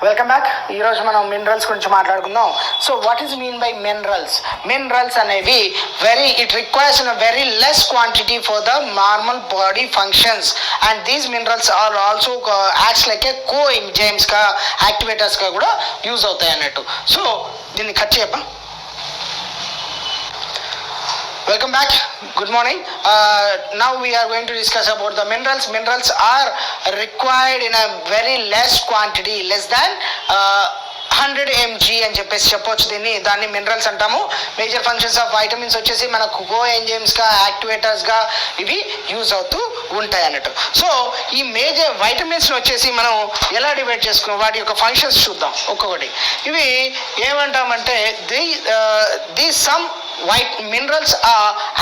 Welcome back. ఈరోజు మనం minerals గురించి మాట్లాడుకుందాం. So what is mean by minerals? Minerals అనేవి it requires in very less quantity for the normal body functions and these minerals are also acts like a కో ఎంజైమ్స్గా యాక్టివేటర్స్గా కూడా use అవుతాయి అన్నట్టు. సో దీన్ని కట్ చేయప్ప. Welcome back. Good morning. Now we are going to discuss about the minerals. Minerals are required in a very less quantity, less than 100 mg అని చెప్పొచ్చు. దాన్ని మినరల్స్ అంటాము. మేజర్ ఫంక్షన్స్ ఆఫ్ వైటమిన్స్ వచ్చేసి మనకు కో ఎంజైమ్స్గా యాక్టివేటర్స్గా ఇవి యూజ్ అవుతూ ఉంటాయి అన్నట్టు. సో ఈ మేజర్ వైటమిన్స్ వచ్చేసి మనం ఎలా డివైడ్ చేసుకున్నాం, వాటి యొక్క ఫంక్షన్స్ చూద్దాం ఒక్కొక్కటి. ఇవి ఏమంటామంటే the some white minerals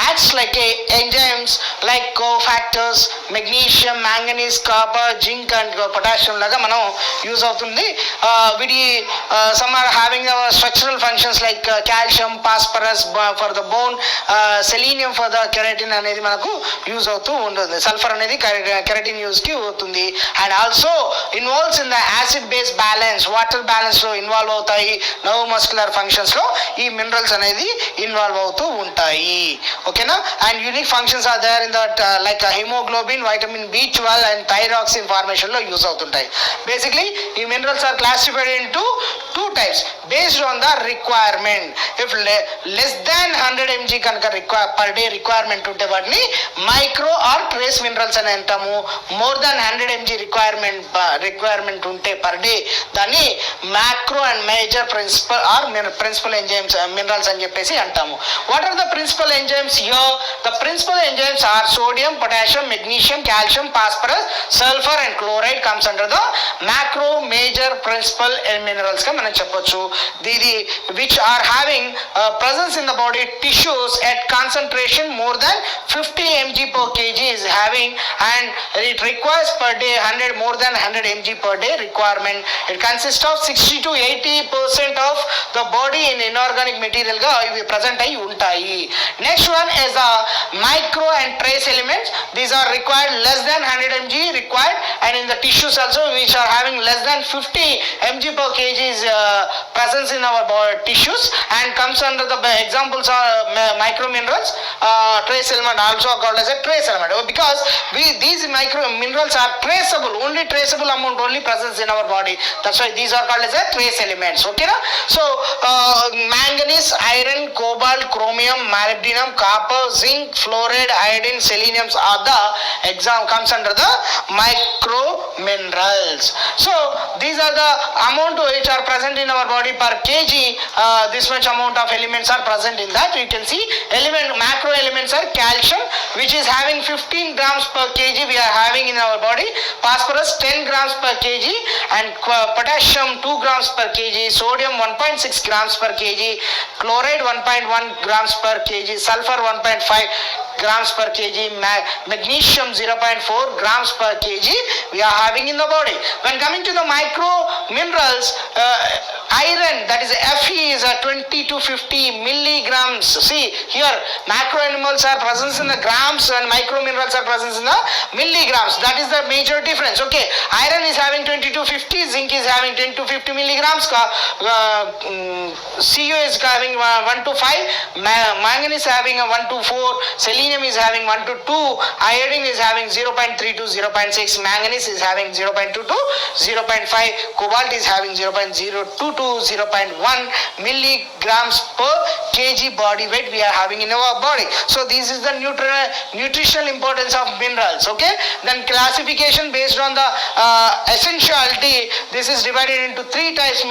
acts like enzymes like cofactors, magnesium, manganese, copper, zinc and potassium laga manam use avutundi. Vidi some are having structural functions like calcium, phosphorus for the bone, selenium for the keratin anedi manaku use avutu untundi. Sulfur anedi keratin use ki avutundi and also involves in the acid base balance, water balance lo involve avutayi. Neuromuscular functions lo ee minerals anedi involve అవుతూ ఉంటాయి. ఓకేనా? And unique functions are there in that like haemoglobin, vitamin B12 and thyroxine formation లో use అవుతుంటాయి. Basically ఈ minerals are classified in two types based on the requirement. If less than 100 mg కనుక per day requirement ఉంటే వాటిని micro or trace minerals అని అంటాము. More than 100 mg requirement ఉంటే per day దాన్ని macro and major principal enzymes minerals అని చెప్పేసి అంటాము. What are the principal enzymes here? The principal enzymes are sodium, potassium, magnesium, calcium, phosphorus, sulfur and chloride comes under the macro major principal minerals ka manam cheppochu. Which are having presence in the body tissues at concentration more than 50 mg per kg is having and it requires per day more than 100 mg per day requirement. It consists of 60 to 80% of the body in inorganic material ga ivi present ayi ఉంటాయి. Next one is the micro and trace elements. These are required less than 100 mg required and in the tissues also which are having less than 50 mg per kg is presence in our body tissues and comes under the examples are micro minerals, trace element also called as a trace element because these micro minerals are traceable, only traceable amount only presence in our body. That's why these are called as a trace elements. Okay na? So manganese, iron, cobalt, chromium, molybdenum, copper, zinc, fluoride, iodine, selenium are the comes under the micro minerals. So these are the amount which are present in our body per kg. This much amount of elements are present in that. You can see macro elements are calcium which is having 15 grams per kg we are having in our body, phosphorus 10 grams per kg and potassium 2 grams per kg, sodium 1.6 grams per kg, chloride 1.1 grams per kg, sulfur 1.5 grams per kg, magnesium 0.4 grams per kg we are having in the body. When coming to the micro minerals, iron that is Fe is 20 to 50 milligrams. See here macro animals are present in the grams and micro minerals are present in the milligrams. That is the major difference. Okay, iron is having 20 to 50, zinc is having 10 to 50 milligrams, Cu is having 1 to 5, manganese is having 1 to 4, selenium is having 1 to 2, iodine is having 0.3 to 0.6, manganese is having 0.2 to 0.5, cobalt is having 0.02 to 0.1 milligrams per kg body weight we are having in our body. So this is the nutritional importance of minerals. Okay, then classification based on the essentiality, this is divided into three types.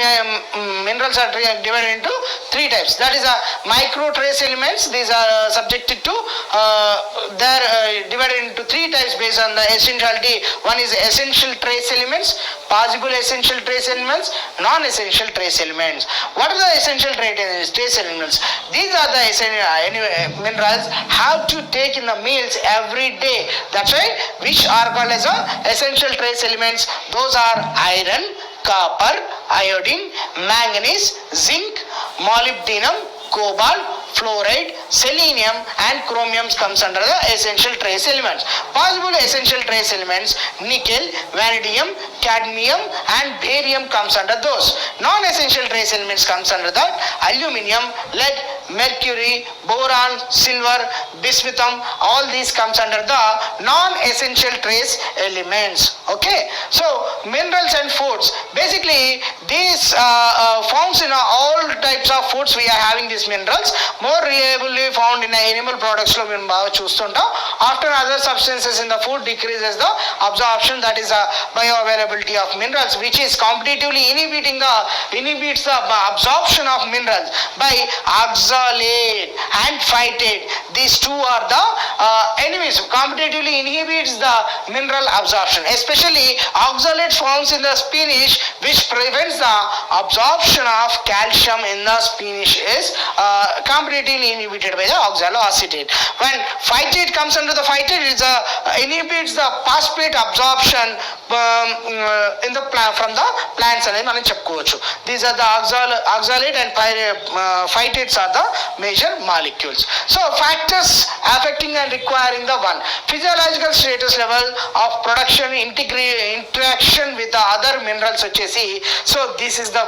Minerals are divided into three types. That is a micro trace elements. These are subjected to they're divided into three types based on the essentiality. One is essential trace elements, possible essential trace elements, non-essential trace elements. What are the essential trace elements? These are the essential minerals have to take in the meals every day. That's why which are called as essential trace elements. Those are iron, copper, iodine, manganese, zinc, molybdenum, cobalt, fluoride, selenium and chromium comes under the essential trace elements. Possible essential trace elements: nickel, vanadium, cadmium and barium comes under those. Non-essential trace elements comes under that aluminum, lead, mercury, boron, silver, bismuth. All these comes under the non-essential trace elements. Okay, so minerals and foods, basically these found in all types of foods we are having these minerals. More reliably found in animal products lo మేము బాగా చూస్తుంటాం. After other substances in the food decreases the absorption, that is the bioavailability of minerals, which is competitively inhibits the absorption of minerals by oxalate and phytate. These two are the enemies. Competitively inhibits the mineral absorption, especially oxalate found in the spinach, which prevents the absorption of calcium in the spinach, is competitively inhibited by the oxaloacetate. When phytate comes under the phytate, it inhibits the phosphate absorption in the plant from the plants అనేది మనం చెప్పుకోవచ్చు. These are the oxalate and phytates are the major molecules. So factors affecting and requiring the one physiological status level of production interaction with the other minerals వచ్చేసి, so this is the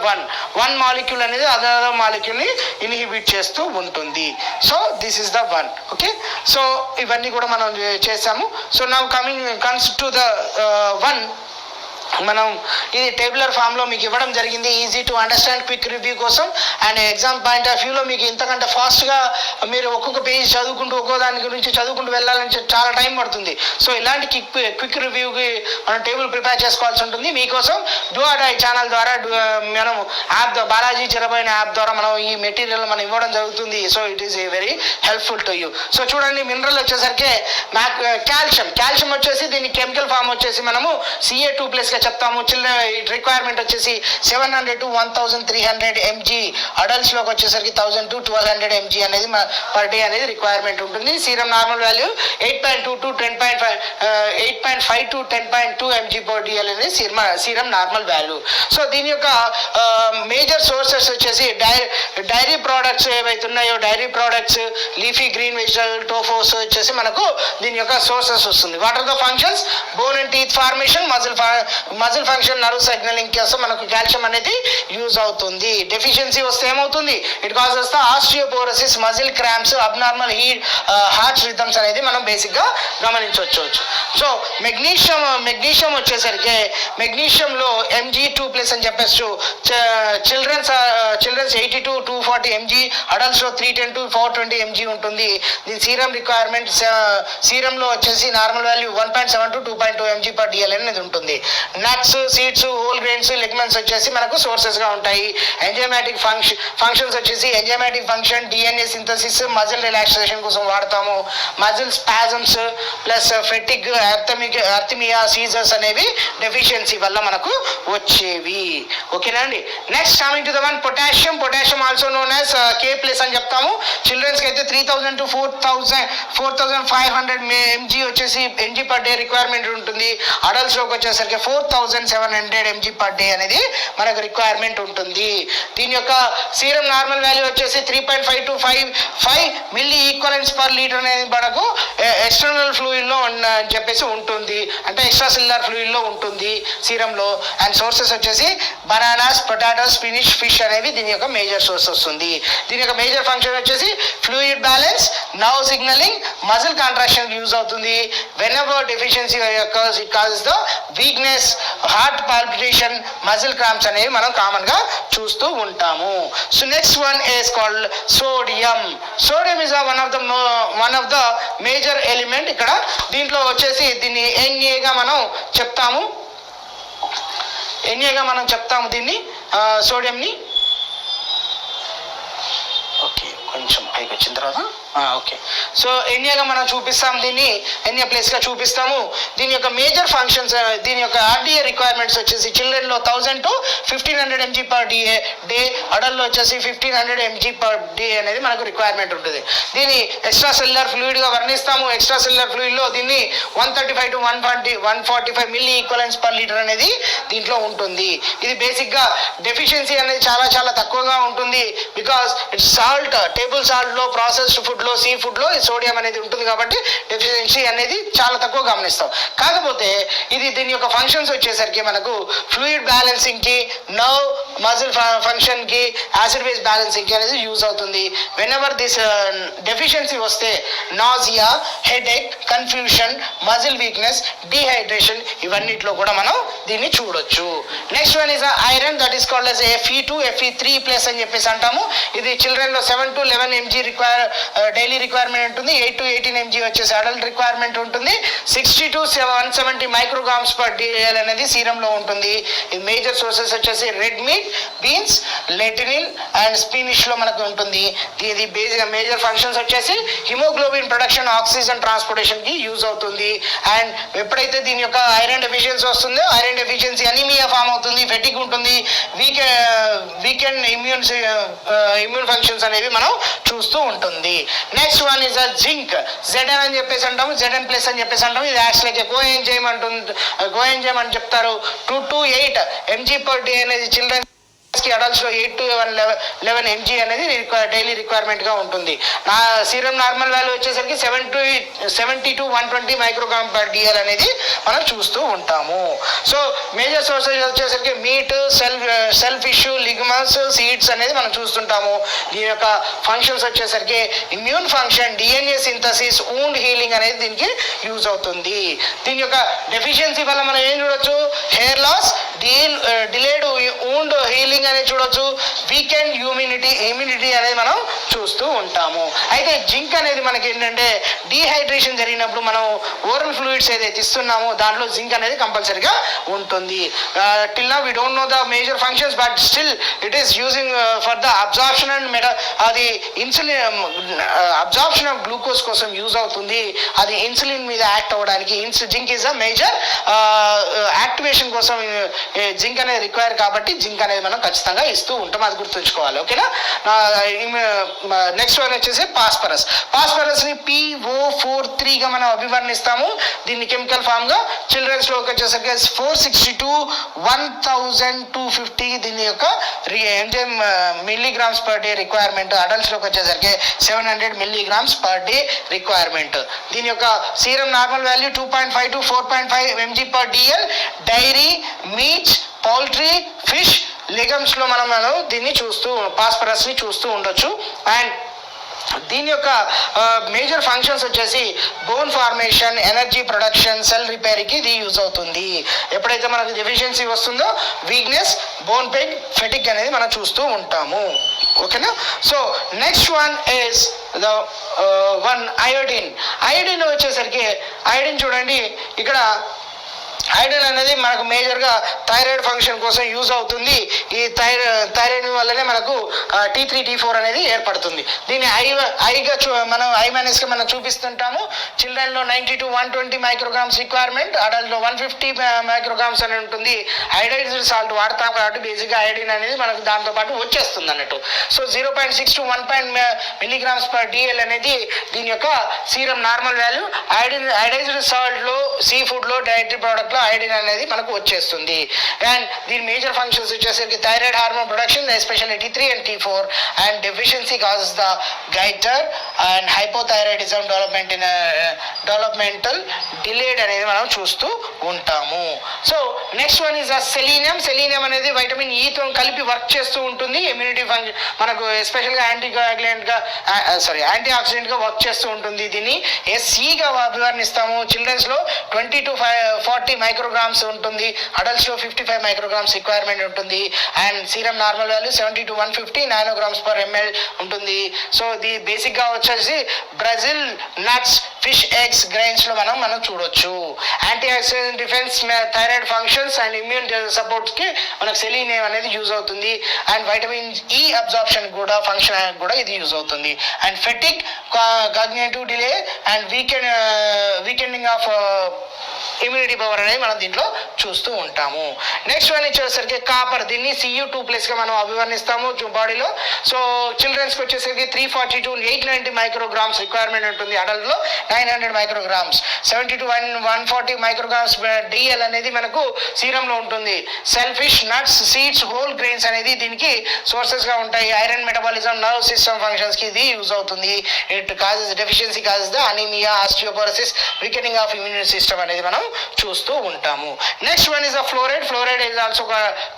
one molecule అనేది other molecule ని inhibit చేస్తూ ఉంటుంది. So this is the one. Okay, so ఇవన్నీ కూడా మనం చేసాము. So now comes to the one. మనం ఇది టేబులర్ ఫామ్లో మీకు ఇవ్వడం జరిగింది, easy to understand quick review కోసం. అండ్ ఎగ్జామ్ పాయింట్ ఆఫ్ వ్యూలో మీకు ఇంతకంటే ఫాస్ట్గా మీరు ఒక్కొక్క పేజ్ చదువుకుంటూ ఒక్కో దాని గురించి చదువుకుంటూ వెళ్ళాలని చాలా టైం పడుతుంది. సో ఇలాంటి క్విక్ రివ్యూకి మనం టేబుల్ ప్రిపేర్ చేసుకోవాల్సి ఉంటుంది. మీకోసం డూ ఆర్ డై ఛానల్ ద్వారా మనం యాప్ బాలాజీ చిరబోయిన యాప్ ద్వారా మనం ఈ మెటీరియల్ మనం ఇవ్వడం జరుగుతుంది. So it is very helpful to you. So చూడండి, మినరల్ వచ్చేసరికి కాల్షియం వచ్చేసి దీని కెమికల్ ఫామ్ వచ్చేసి మనము Ca2+ చెప్తాము. రిక్వైర్మెంట్ వచ్చేసి 700 to 1300 mg, అడల్ట్స్ లోకి వచ్చేసరికి 1000 to 1200 mg అనేది పర్ డే అనేది రిక్వైర్మెంట్ ఉంటుంది. Serum normal value 8.2 to 8.5 to 10.2 mg per dl అనేది సీరం నార్మల్ వాల్యూ. సో దీని యొక్క మేజర్ సోర్సెస్ వచ్చేసి డైరీ ప్రోడక్ట్స్ ఏవైతే ఉన్నాయో, dairy products, leafy green vegetable, tofus వచ్చేసి మనకు దీని యొక్క సోర్సెస్ వస్తుంది. What are the functions? Bone and teeth formation, muscle function, nerve signalling కోసం మనకు కాల్షియం అనేది యూజ్ అవుతుంది. డెఫిషియన్సీ వస్తే ఏమవుతుంది? It causes the osteoporosis, muscle cramps, abnormal heart rhythms అనేది మనం బేసిక్గా గమనించవచ్చు. సో మెగ్నీషియం వచ్చేసరికి మెగ్నీషియంలో Mg2+ అని చెప్పచ్చు. చిల్డ్రన్స్ 80 to 240 mg, అడల్ట్స్లో 310 to 420 mg ఉంటుంది. దీని సీరం రిక్వైర్మెంట్ సీరంలో వచ్చేసి normal value 1.7 to 2.2 mg per dl అనేది ఉంటుంది. Nuts, seeds, whole grains, ligaments వచ్చేసి మనకు సోర్సెస్ గా ఉంటాయి. ఎంజైమాటిక్ ఫంక్షన్స్ వచ్చేసి enzymatic function, DNA synthesis, muscle relaxation కోసం వాడతాము. Muscle spasms plus fatigue, arrhythmia, seizures అనేవి డెఫిషియన్సీ వల్ల మనకు వచ్చేవి. ఓకేనా అండి. Next coming to the one potassium also known as K+ అని చెప్తాము. చిల్డ్రన్స్ కి అయితే 3000 to 4500 mg వచ్చేసి mg per day రిక్వైర్మెంట్ ఉంటుంది. అడల్ట్స్ లోకి వచ్చేసరికి 4700 mg per day అనేది మనకు రిక్వైర్మెంట్ ఉంటుంది. దీని యొక్క సీరం నార్మల్ వాల్యూ వచ్చేసి 3.5 to 5 milli equivalents per litre అనేది మనకు ఎక్స్టర్నల్ ఫ్లూయిడ్ లో అని చెప్పేసి ఉంటుంది, అంటే ఎక్స్ట్రా సెల్యులర్ ఫ్లూయిడ్ లో ఉంటుంది సీరంలో. అండ్ సోర్సెస్ వచ్చేసి బనానాస్, పొటాటోస్, స్పినిష్, ఫిష్ అనేవి దీని యొక్క మేజర్ సోర్స్ వస్తుంది. దీని యొక్క మేజర్ ఫంక్షన్ వచ్చేసి fluid balance, nerve signalling, muscle contraction use అవుతుంది. whenever deficiency occurs, it causes the weakness, heart palpitation, muscle cramps అనేవి మనం కామన్ గా చూస్తూ ఉంటాము. So next one is called sodium. Sodium is one of the major element. ఇక్కడ దీంట్లో వచ్చేసి దీన్ని Na గా మనం చెప్తాము దీన్ని సోడియంని. ఓకే, కొంచెం పైకి వచ్చిన తర్వాత ఓకే. సో ఎన్ఏగా మనం చూపిస్తాం, దీన్ని ఎన్ఏ ప్లేస్గా చూపిస్తాము. దీని యొక్క మేజర్ ఫంక్షన్స్, దీని యొక్క ఆర్డీఏ రిక్వైర్మెంట్స్ వచ్చేసి చిల్డ్రన్లో 1000 to 1500 mg per డే, అడల్ట్లో వచ్చేసి 1500 mg per day అనేది మనకు రిక్వైర్మెంట్ ఉంటుంది. దీన్ని ఎక్స్ట్రా సెల్యులర్ ఫ్లూయిడ్గా వర్ణిస్తాము. ఎక్స్ట్రా సెల్యులర్ ఫ్లూయిడ్లో దీన్ని 135 to 145 milli equivalents per litre అనేది దీంట్లో ఉంటుంది. ఇది బేసిక్గా డెఫిషియన్సీ అనేది చాలా చాలా తక్కువగా ఉంటుంది. బికాస్ ఇట్స్ సాల్ట్, టేబుల్ సాల్ట్లో, ప్రాసెస్డ్ ఫుడ్లో, సీ ఫుడ్లో ఈ సోడియం అనేది ఉంటుంది కాబట్టి డెఫిషియన్సీ అనేది చాలా తక్కువ గమనిస్తాం. కాకపోతే దీని యొక్క ఫంక్షన్స్ వచ్చేసరికి మనకు ఫ్లూయిడ్ బ్యాలెన్సింగ్కి, నర్వ్ మజిల్ ఫంక్షన్కి, యాసిడ్ బేస్ బ్యాలెన్సింగ్కి అనేది యూజ్ అవుతుంది. వెన్ ఎవర్ దిస్ డెఫిషియన్సీ వస్తే nausea, headache, confusion, muscle weakness, dehydration ఇవన్నిట్లో కూడా మనం దీన్ని చూడొచ్చు. Next one is iron, that is called as Fe2, Fe3+ అని చెప్పేసి అంటాము. ఇది చిల్డ్రన్లో 7 to 11 mg డైలీ రిక్వైర్మెంట్ ఉంటుంది. 8 to 18 mg వచ్చేసి అడల్ట్ రిక్వైర్మెంట్ ఉంటుంది. 60 to 170 మైక్రోగ్రామ్స్ పర్ DL అనేది సీరంలో ఉంటుంది. ఈ మేజర్ సోర్సెస్ వచ్చేసి రెడ్ మీట్, బీన్స్, లెటినిన్ అండ్ స్పినిష్లో మనకు ఉంటుంది. ఇది బేసిక్ మేజర్ ఫంక్షన్స్ వచ్చేసి హిమోగ్లోబిన్ ప్రొడక్షన్, ఆక్సిజన్ ట్రాన్స్పోర్టేషన్కి యూజ్ అవుతుంది. అండ్ ఎప్పుడైతే దీని యొక్క ఐరన్ డెఫిషియన్సీ వస్తుందో, ఐరన్ డెఫిషియన్సీ అనీమియా ఫామ్ అవుతుంది, ఫెటిక్ ఉంటుంది, వీకెండ్ ఇమ్యూన్ ఫంక్షన్స్ అనేవి మనం చూస్తూ ఉంటుంది. Next one is zinc, ZN అని చెప్పేసి అంటాము, ZN+ అని చెప్పేసి అంటాము. ఇది యాక్స్ లైక్ కోఎంజైమ్ అని చెప్తారు. 2 to 8 mg/day అనేది చిల్డ్రన్ కి, అడల్ట్స్ లో 8 to 11 mg అనేది డైలీ రిక్వైర్మెంట్ గా ఉంటుంది. నా సీరం నార్మల్ వాల్యూ వచ్చేసరికి 70 to 120 మైక్రోగ్రామ్/DL అనేది మనం చూస్తూ ఉంటాము. సో మేజర్ సోర్సెస్ వచ్చేసరికి మీట్, సెల్ ఫిష్, లిగ్మస్, సీడ్స్ అనేది మనం చూస్తుంటాము. దీని యొక్క ఫంక్షన్స్ వచ్చేసరికి immune function, DNA synthesis, wound healing అనేది దీనికి యూజ్ అవుతుంది. దీని యొక్క డెఫిషియన్సీ వల్ల మనం ఏం చూడొచ్చు, hair loss, delayed wound healing అనేది చూడొచ్చు, వీకెండ్ ఇమ్యూనిటీ అనేది మనం చూస్తూ ఉంటాము. అయితే జింక్ అనేది మనకి ఏంటంటే డీహైడ్రేషన్ జరిగినప్పుడు మనం ఓరల్ ఫ్లూయిడ్స్ ఏదైతే ఇస్తున్నామో దాంట్లో జింక్ అనేది కంపల్సరీగా ఉంటుంది. Till now we don't know the major functions, but still it is using for the absorption and అది ఇన్సులిన్ అబ్జార్ప్షన్ ఆఫ్ గ్లూకోజ్ కోసం యూజ్ అవుతుంది. అది ఇన్సులిన్ మీద యాక్ట్ అవ్వడానికి zinc is a major activation కోసం జింక్ అనేది రిక్వైర్ కాబట్టి zinc అనేది మనం ఖచ్చితంగా ఇస్తూ ఉంటాం, అది గుర్తుంచుకోవాలి. ఓకేనా. నెక్స్ట్ వన్ వచ్చేసి పాస్పరస్ ని PO43గా మనం అభివర్ణిస్తాము. దీన్ని కెమికల్ ఫామ్ గా చిల్డ్రన్స్ లో వచ్చేసరికి 460 to 1250 దీని యొక్క ఎంజైమ్ mg/day రిక్వైర్మెంట్. అడల్ట్స్ లోకి వచ్చేసరికి 700 mg/day రిక్వైర్మెంట్. దీని యొక్క serum normal value 2.5 to 4.5 mg/DL. Dairy, meats, poultry, fish, legumes లో మనం దీన్ని పాస్పరస్ ని చూస్తూ ఉండొచ్చు. అండ్ దీని యొక్క మేజర్ ఫంక్షన్స్ వచ్చేసి bone formation, energy production, cell రిపేర్కి ఇది యూజ్ అవుతుంది. ఎప్పుడైతే మనకు డెఫిషియన్సీ వస్తుందో వీక్నెస్, బోన్ పెయిన్, ఫెటిక్ అనేది మనం చూస్తూ ఉంటాము. ఓకేనా. So next one is the iodine వచ్చేసరికి ఐడిన్ చూడండి, ఇక్కడ ఐరన్ అనేది మనకు మేజర్గా థైరాయిడ్ ఫంక్షన్ కోసం యూజ్ అవుతుంది. ఈ థైరాయిడ్ వల్లనే మనకు T3, T4 అనేది ఏర్పడుతుంది. దీన్ని మనం I- మనం చూపిస్తుంటాము. చిల్డ్రన్లో 90 to 120 మైక్రోగ్రామ్స్ రిక్వైర్మెంట్, అడల్ట్లో 150 మైక్రోగ్రామ్స్ అని ఉంటుంది. ఐడైజ్డ్ సాల్ట్ వాడతాం కాబట్టి బేసిక్గా ఐడిన్ అనేది మనకు దాంతోపాటు వచ్చేస్తుంది అన్నట్టు. సో 0.6 to 1 mg/DL అనేది దీని యొక్క సీరం నార్మల్ వాల్యూ. ఐడైజ్డ్ సాల్ట్లో, సీ ఫుడ్లో, డైటరీ ప్రోడక్ట్లో ఐడిన్ అనేది మనకు వచ్చేస్తుంది. అండ్ దీని మేజర్ ఫంక్షన్స్ వచ్చేసరికి thyroid hormone production, especially T3 and T4, and deficiency causes the goitre and hypothyroidism developmental delayed అనేది మనం చూస్తూ ఉంటాము. So next one is selenium. Selenium అనేది వైటమిన్ ఈతో కలిపి వర్క్ చేస్తూ ఉంటుంది. ఇమ్యూనిటీ ఫంక్షన్ మనకు ఎస్పెషల్గా యాంటీ ఆక్సిడెంట్గా వర్క్ చేస్తూ ఉంటుంది. దీన్ని SEగా అభివర్ణిస్తాము. చిల్డ్రన్స్లో 20 to 40 మైక్రోగ్రామ్స్ ఉంటుంది. అడల్ట్స్లో 55 మైక్రోగ్రామ్స్ రిక్వైర్మెంట్ ఉంటుంది. And serum normal value 70 to 150 నానోగ్రామ్స్/ml ఉంటుంది. సో ఇది బేసిక్గా వచ్చేసి బ్రెజిల్ నట్స్, ఫిష్, ఎగ్స్, గ్రైన్స్లో మనం చూడొచ్చు. Antioxidant, defence, thyroid functions and immune సపోర్ట్స్కి మనకు సెలీనియం అనేది యూజ్ అవుతుంది. అండ్ వైటమిన్ E అబ్జార్ప్షన్ కూడా ఫంక్షన్ కూడా ఇది యూజ్ అవుతుంది. And fatigue, cognitive delay and weakening of immunity power అనేది మనం దీంట్లో చూస్తూ ఉంటాము. నెక్స్ట్ వన్ వచ్చేసరికి కాపర్. దీన్ని Cu2+ గా మనం అభివర్ణిస్తాము బాడీలో. సో చిల్డ్రన్స్కి వచ్చేసరికి 340 to 890 మైక్రోగ్రామ్స్ రిక్వైర్మెంట్ ఉంటుంది. అడల్ట్లో 900 మైక్రోగ్రామ్స్, 70 to 140 మైక్రోగ్రామ్స్ డిఎల్ అనేది మనకు సీరంలో ఉంటుంది. Cell fish, nuts, seeds, whole grains అనేది దీనికి సోర్సెస్ గా ఉంటాయి. Iron metabolism, nerve system functions కి ఇది యూజ్ అవుతుంది. It causes deficiency, causes the anaemia, osteoporosis, weakening of immune system అనేది మనం చూస్తూ ఉంటాము. Next one is the fluoride. Fluoride is also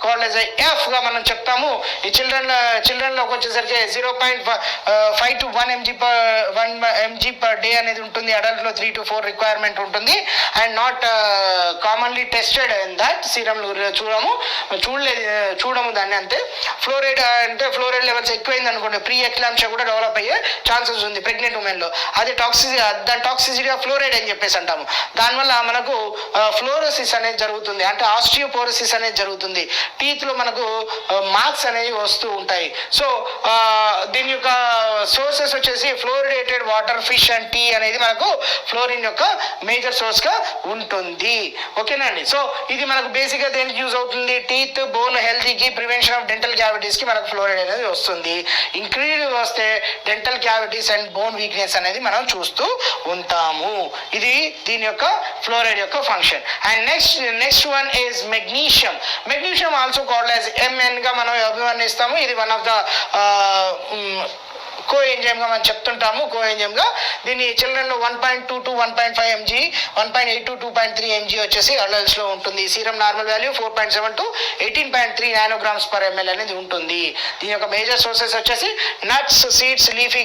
called as F గా మనం చెప్తాము. ఈ చిల్డ్రన్ లోకి వచ్చేసరికి 0.5 to 1 mg per day అనేది ఉంటుంది. అడల్ట్ లో 3 to 4 రిక్వైర్మెంట్ ఉంటుంది. And not commonly tested in that. సీరంలో చూడము దాన్ని అంతే. ఫ్లోరైడ్ అంటే ఫ్లోరైడ్ లెవెల్స్ ఎక్కువైంది అనుకోండి, ప్రీ ఎక్లాంప్షియా కూడా డెవలప్ అయ్యే ఛాన్సెస్ ఉంది ప్రెగ్నెంట్ ఉమెన్ లో. అది దాని టాక్సిసిటీ ఆఫ్ ఫ్లోరైడ్ అని చెప్పేసి అంటాము. దానివల్ల మనకు ఫ్లోరోసిస్ అనేది జరుగుతుంది, అంటే ఆస్టియోపోరోసిస్ అనేది జరుగుతుంది. టీత్ లో మనకు మార్క్స్ అనేవి వస్తూ ఉంటాయి. సో దీని యొక్క సోర్సెస్ వచ్చేసి fluoridated water, fish and tea అనేది మనకు ఫ్లోరిన్ యొక్క మేజర్ సోర్స్ గా ఉంటుంది. ఓకేనండి. సో ఇది మనకు బేసిక్ గా దేనికి యూజ్ అవుతుంది? టీత్, బోన్ హెల్తీకి, ప్రివెన్షన్ ఆఫ్ డెంటల్ క్యావిటీస్ కి మనకు ఫ్లోరైడ్ అనేది వస్తుంది. ఇంక్రీజ్ వస్తే dental cavities and bone weakness అనేది మనం చూస్తూ ఉంటాము. ఇది దీని యొక్క ఫ్లోరైడ్ యొక్క function. And next one is magnesium. Magnesium also called as MN గా మనం అభివర్ణిస్తాము. ఇది one of the coenzyme గా మనం చెప్తుంటాము. కో ఎంజైమ్ గా దీన్ని చిల్డ్రన్ లో 1.2 to 1.5 mg, 1.8 to 2.3 mg వచ్చేసి అడల్ట్స్ లో ఉంటుంది. Serum normal value 4.7 to 18.3 nanograms per ml అనేది ఉంటుంది. దీని యొక్క మేజర్ సోర్సెస్ వచ్చేసి nuts, seeds, leafy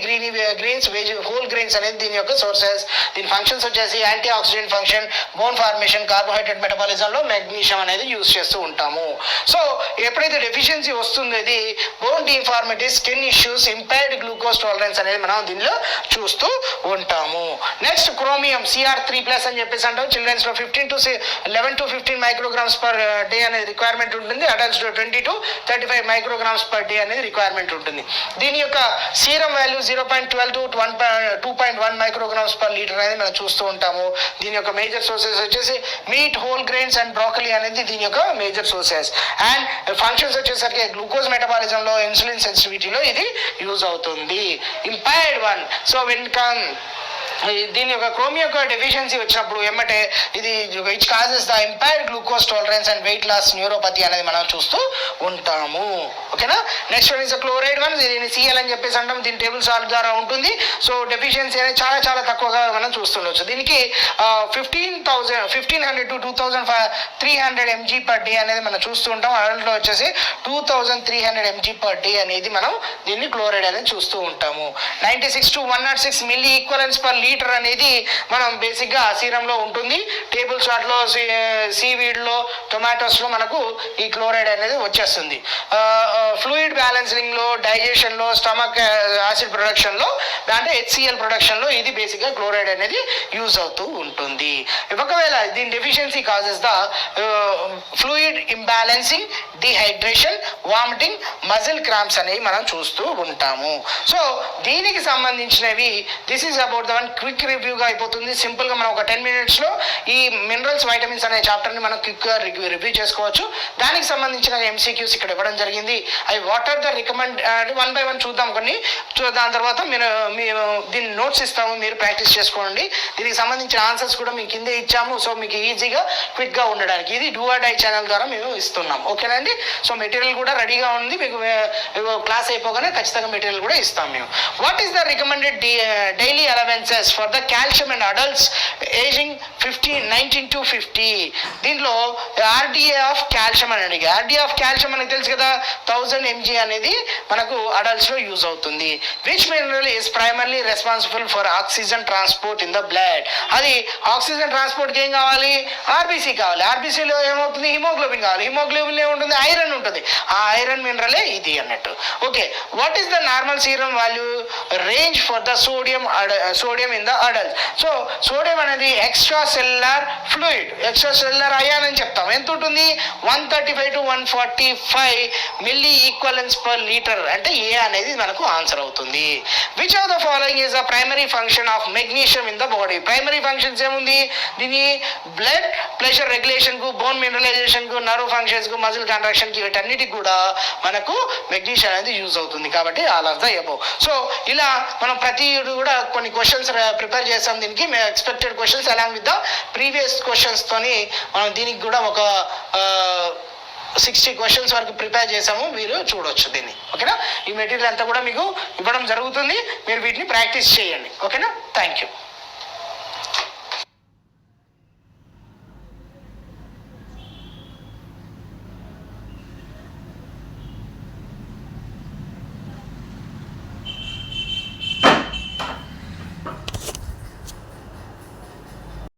greens, whole grains అనేది దీని యొక్క సోర్సెస్. దీని ఫంక్షన్స్ వచ్చేసి antioxidant function, bone formation, carbohydrate metabolism లో మెగ్నీషియం అనేది యూజ్ చేస్తూ ఉంటాము. సో ఎప్పుడైతే డెఫిషియన్సీ వస్తుందో ఇది bone deformity, skin issues, impaired glucose tolerance అనేది మనం దీనిలో చూస్తూ ఉంటాము. నెక్స్ట్ క్రోమియం, CR3+ అని చెప్పేసి అంటాం. చిల్డ్రన్స్ లో 11 to 15 మైక్రోగ్రామ్స్ పర్ డే అనేది రిక్వైర్మెంట్ ఉంటుంది. అడల్ట్స్ లో 20 to 35 మైక్రోగ్రామ్స్ పర్ డే అనేది రిక్వైర్మెంట్ ఉంటుంది. దీని యొక్క serum value 0.12 to 2.1 micrograms per litre అనేది మనం చూస్తూ ఉంటాము. దీని యొక్క మేజర్ సోర్సెస్ వచ్చేసి meet, whole grains and broccoli అనేది దీని యొక్క మేజర్ సోర్సెస్. అండ్ ఫంక్షన్స్ వచ్చేసరికి గ్లూకోజ్ మెటబాలిజంలో, ఇన్సులిన్ సెన్సిటివిటీలో ఇది యూజ్ అవుతుంది. Impaired one. సో దీని యొక్క క్రోమియం యొక్క డెఫిషియన్సీ వచ్చినప్పుడు ఏమంటే ఇది which causes the impaired glucose tolerance and weight loss, neuropathy అనేది మనం చూస్తూ ఉంటాము. ఓకేనా. Next one is chloride one. దీన్ని CL అని చెప్పేసి అంటాం. దీని టేబుల్ సాల్ట్ ద్వారా ఉంటుంది. సో డెఫిషియన్సీ అనేది చాలా తక్కువగా మనం చూస్తుండొచ్చు. దీనికి 1500 to 2300 mg పర్ డే అనేది మనం చూస్తూ ఉంటాం. అడల్ట్ లో వచ్చేసి 2300 mg పర్ డే అనేది మనం దీన్ని క్లోరైడ్ అనేది చూస్తూ ఉంటాము. 96 to 106 milli equivalence per litre అనేది మనం బేసిక్ గా సీరంలో ఉంటుంది. టేబుల్ సాల్ట్ లో, సీవీడ్ లో, టొమాటోస్ లో మనకు ఈ క్లోరైడ్ అనేది వచ్చేస్తుంది. ఫ్లూయిడ్ బ్యాలెన్సింగ్ లో, డైజెషన్ లో, స్టమక్ యాసిడ్ ప్రొడక్షన్ లో, అంటే HCl ప్రొడక్షన్ లో ఇది బేసిక్ గా క్లోరైడ్ అనేది యూజ్ అవుతూ ఉంటుంది. ఒకవేళ దీని deficiency causes the fluid imbalancing, dehydration, vomiting, muscle cramps అనేవి మనం చూస్తూ ఉంటాము. సో దీనికి సంబంధించినవి this is about the one quick రివ్యూగా అయిపోతుంది. సింపుల్ గా మనం ఒక 10 minutes లో ఈ మినరల్స్, వైటమిన్స్ అనే చాప్టర్ ని మనం క్విక్ గా రివ్యూ చేసుకోవచ్చు. దానికి సంబంధించిన MCQs ఇక్కడ ఇవ్వడం జరిగింది. అవి what are the recommend 1 by 1 చూద్దాం కొన్ని. దాని తర్వాత మీరు దీన్ని నోట్స్ ఇస్తాము, మీరు ప్రాక్టీస్ చేసుకోండి. దీనికి సంబంధించిన ఆన్సర్స్ కూడా మీకు కిందే ఇచ్చాము. సో మీకు ఈజీగా క్విక్ గా ఉండడానికి ఇది డూ ఆర్ డై ఛానల్ ద్వారా మేము ఇస్తున్నాం. ఓకేనండి. సో మెటీరియల్ కూడా రెడీగా ఉంది. మీకు క్లాస్ అయిపోగానే ఖచ్చితంగా మెటీరియల్ కూడా ఇస్తాం మేము. What is the recommended daily allowances for the calcium and adults ageing 19 to 50? దీంట్లో RDA ఆఫ్ కాల్షియం అని అడిగి, RDA ఆఫ్ కాల్షియం మనకు తెలుసు కదా, 1000 mg అనేది మనకు అడల్ట్స్ లో యూజ్ అవుతుంది. Which mineral is primarily responsible for oxygen transport in the blood? అది ఆక్సిజన్ ట్రాన్స్పోర్ట్ కి ఏం కావాలి? RBC కావాలి. RBCలో ఏమవుతుంది? హిమోగ్లోబిన్ కావాలి. హిమోగ్లోబిన్ ఏముంటుంది? ఐరన్ ఉంటుంది. ఆ ఐరన్ మినరలే ఇది అన్నట్టు. Okay. What is the normal serum value range for the sodium in the adult? So sodium అనేది extracellular fluid, extracellular ion అని చెప్తాం. ఎంత ఉంటుంది? 135 to 145 milli equivalence per litre. అంటే ఏ అనేది మనకు ఆన్సర్ అవుతుంది. Which of the following is the primary function of magnesium in the body? Primary functions ఏముంది? దీని బ్లడ్ ప్రెషర్ రెగ్యులేషన్ కు, బోన్ మినరలైజేషన్ కు, నర్వ్ ఫంక్షన్స్ కు, మజిల్ కాంట్రాక్షన్ కి, వీటన్నిటికి కూడా మనకు మెగ్నీషియం అనేది యూజ్ అవుతుంది. కాబట్టి all of the above. So ఇలా మనం ప్రతి కూడా కొన్ని క్వశ్చన్స్ ప్రిపేర్ చేసాం దీనికి. మేము expected questions along with the previous క్వశ్చన్స్తోని మనం దీనికి కూడా ఒక 60 క్వశ్చన్స్ వరకు ప్రిపేర్ చేసాము. మీరు చూడొచ్చు దీన్ని. ఓకేనా? ఈ మెటీరియల్ అంతా కూడా మీకు ఇవ్వడం జరుగుతుంది. మీరు వీటిని ప్రాక్టీస్ చేయండి. ఓకేనా? Thank you.